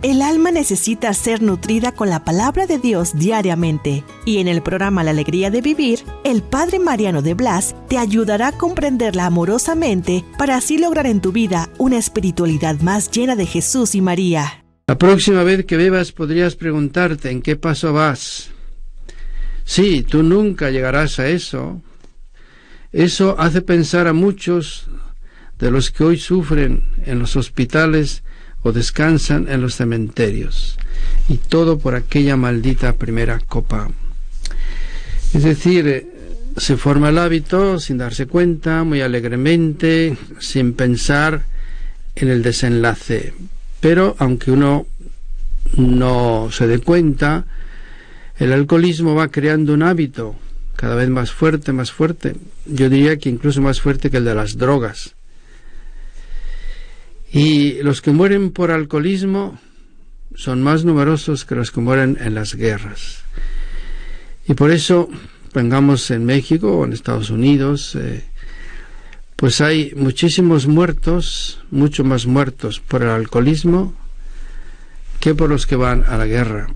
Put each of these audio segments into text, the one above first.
El alma necesita ser nutrida con la palabra de Dios diariamente. Y en el programa La Alegría de Vivir, el Padre Mariano de Blas te ayudará a comprenderla amorosamente para así lograr en tu vida una espiritualidad más llena de Jesús y María. La próxima vez que bebas podrías preguntarte en qué paso vas. Sí, tú nunca llegarás a eso. Eso hace pensar a muchos de los que hoy sufren en los hospitales o descansan en los cementerios, y todo por aquella maldita primera copa. Es decir, se forma el hábito sin darse cuenta, muy alegremente, sin pensar en el desenlace. Pero aunque uno no se dé cuenta, el alcoholismo va creando un hábito cada vez más fuerte, más fuerte. Yo diría que incluso más fuerte que el de las drogas. Y los que mueren por alcoholismo son más numerosos que los que mueren en las guerras. Y por eso, vengamos en México o en Estados Unidos, pues hay muchísimos muertos, mucho más muertos por el alcoholismo que por los que van a la guerra.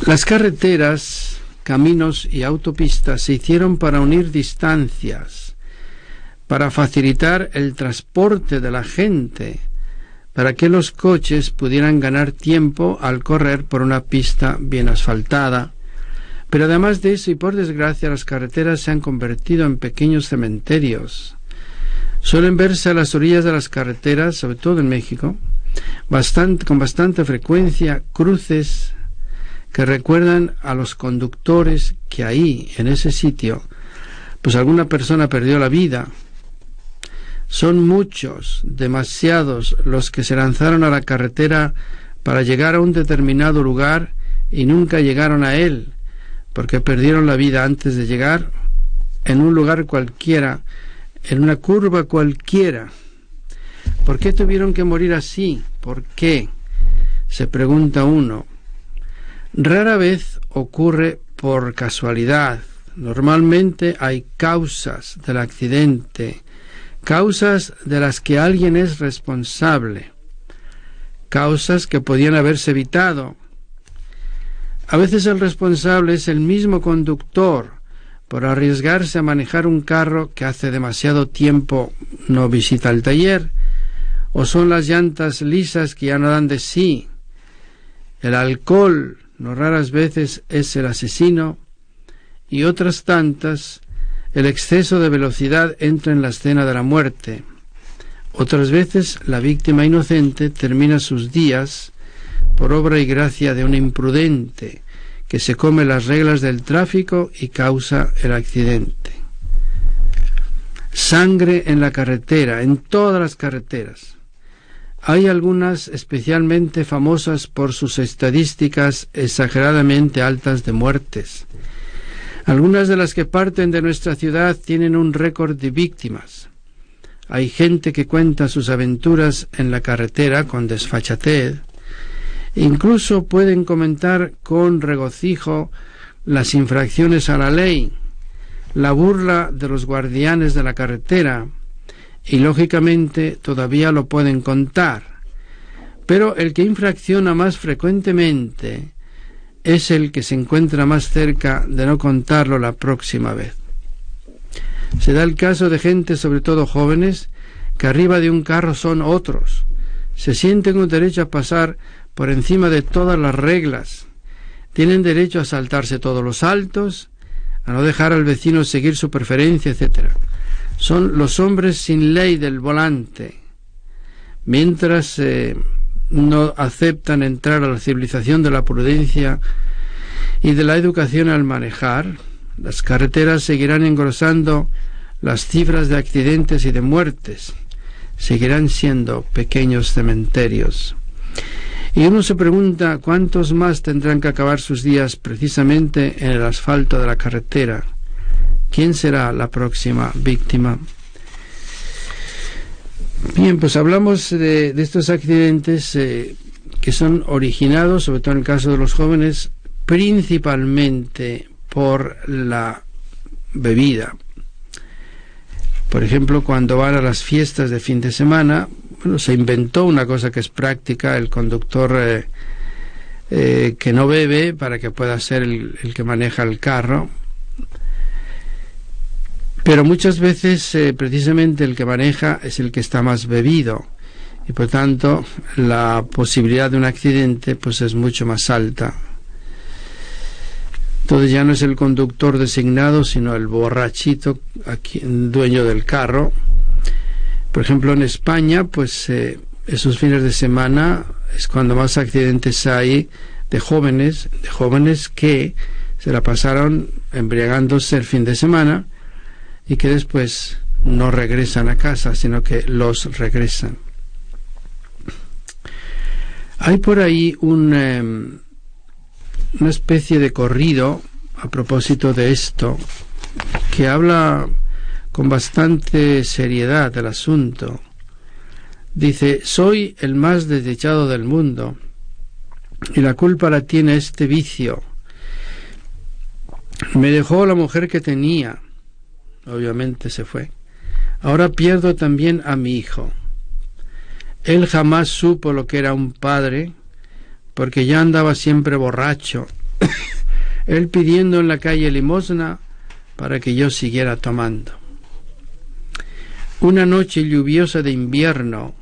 Las carreteras, caminos y autopistas se hicieron para unir distancias, para facilitar el transporte de la gente, para que los coches pudieran ganar tiempo al correr por una pista bien asfaltada. Pero además de eso, y por desgracia, las carreteras se han convertido en pequeños cementerios. Suelen verse a las orillas de las carreteras, sobre todo en México, con bastante frecuencia, cruces que recuerdan a los conductores que ahí, en ese sitio, pues alguna persona perdió la vida. Son muchos, demasiados, los que se lanzaron a la carretera para llegar a un determinado lugar y nunca llegaron a él, porque perdieron la vida antes de llegar en un lugar cualquiera, en una curva cualquiera. ¿Por qué tuvieron que morir así? ¿Por qué? Se pregunta uno. Rara vez ocurre por casualidad. Normalmente hay causas del accidente, causas de las que alguien es responsable, causas que podían haberse evitado. A veces el responsable es el mismo conductor por arriesgarse a manejar un carro que hace demasiado tiempo no visita el taller, o son las llantas lisas que ya no dan de sí. El alcohol no raras veces es el asesino, y otras tantas el exceso de velocidad entra en la escena de la muerte. Otras veces la víctima inocente termina sus días por obra y gracia de un imprudente que se come las reglas del tráfico y causa el accidente. Sangre en la carretera, en todas las carreteras. Hay algunas especialmente famosas por sus estadísticas exageradamente altas de muertes. Algunas de las que parten de nuestra ciudad tienen un récord de víctimas. Hay gente que cuenta sus aventuras en la carretera con desfachatez. Incluso pueden comentar con regocijo las infracciones a la ley, la burla de los guardianes de la carretera, y lógicamente todavía lo pueden contar. Pero el que infracciona más frecuentemente es el que se encuentra más cerca de no contarlo la próxima vez. Se da el caso de gente, sobre todo jóvenes, que arriba de un carro son otros. Se sienten con derecho a pasar por encima de todas las reglas. Tienen derecho a saltarse todos los altos, a no dejar al vecino seguir su preferencia, etc. Son los hombres sin ley del volante. Mientras no aceptan entrar a la civilización de la prudencia y de la educación al manejar, las carreteras seguirán engrosando las cifras de accidentes y de muertes. Seguirán siendo pequeños cementerios. Y uno se pregunta cuántos más tendrán que acabar sus días precisamente en el asfalto de la carretera. ¿Quién será la próxima víctima? Bien, pues hablamos de estos accidentes que son originados, sobre todo en el caso de los jóvenes, principalmente por la bebida. Por ejemplo, cuando van a las fiestas de fin de semana, se inventó una cosa que es práctica, el conductor que no bebe para que pueda ser el que maneja el carro. Pero muchas veces precisamente el que maneja es el que está más bebido y por tanto la posibilidad de un accidente pues es mucho más alta. Entonces ya no es el conductor designado, sino el borrachito, dueño del carro. Por ejemplo, en España, pues esos fines de semana es cuando más accidentes hay de jóvenes que se la pasaron embriagándose el fin de semana y que después no regresan a casa, sino que los regresan. Hay por ahí una especie de corrido a propósito de esto que habla con bastante seriedad del asunto. Dice: soy el más desdichado del mundo y la culpa la tiene este vicio. Me dejó la mujer que tenía, obviamente se fue. Ahora pierdo también a mi hijo. Él jamás supo lo que era un padre, porque ya andaba siempre borracho, él pidiendo en la calle limosna para que yo siguiera tomando. Una noche lluviosa de invierno,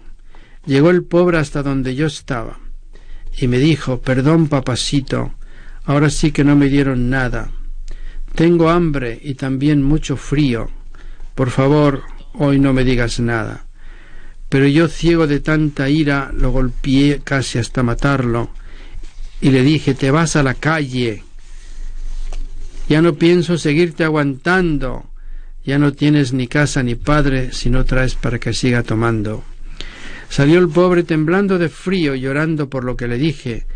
llegó el pobre hasta donde yo estaba, y me dijo: perdón, papacito, ahora sí que no me dieron nada. Tengo hambre y también mucho frío. Por favor, hoy no me digas nada. Pero yo, ciego de tanta ira, lo golpeé casi hasta matarlo, y le dije: te vas a la calle. Ya no pienso seguirte aguantando. Ya no tienes ni casa ni padre si no traes para que siga tomando. Salió el pobre temblando de frío, llorando por lo que le dije,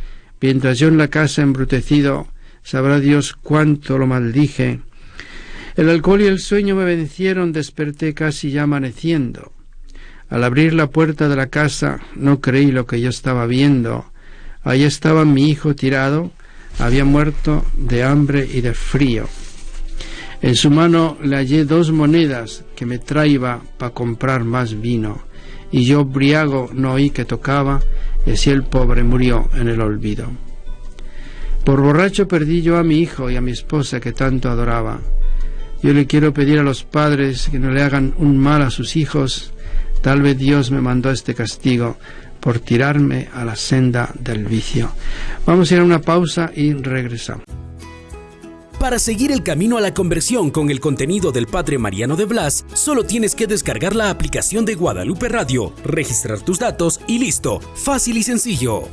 mientras yo en la casa embrutecido, sabrá Dios cuánto lo maldije. El alcohol y el sueño me vencieron, desperté casi ya amaneciendo. Al abrir la puerta de la casa no creí lo que yo estaba viendo. Allí estaba mi hijo tirado, había muerto de hambre y de frío. En su mano le hallé 2 monedas que me traía para comprar más vino, y yo, briago, no oí que tocaba, y así el pobre murió en el olvido. Por borracho perdí yo a mi hijo y a mi esposa que tanto adoraba. Yo le quiero pedir a los padres que no le hagan un mal a sus hijos. Tal vez Dios me mandó este castigo por tirarme a la senda del vicio. Vamos a ir a una pausa y regresamos. Para seguir el camino a la conversión con el contenido del Padre Mariano de Blas, solo tienes que descargar la aplicación de Guadalupe Radio, registrar tus datos y listo, fácil y sencillo.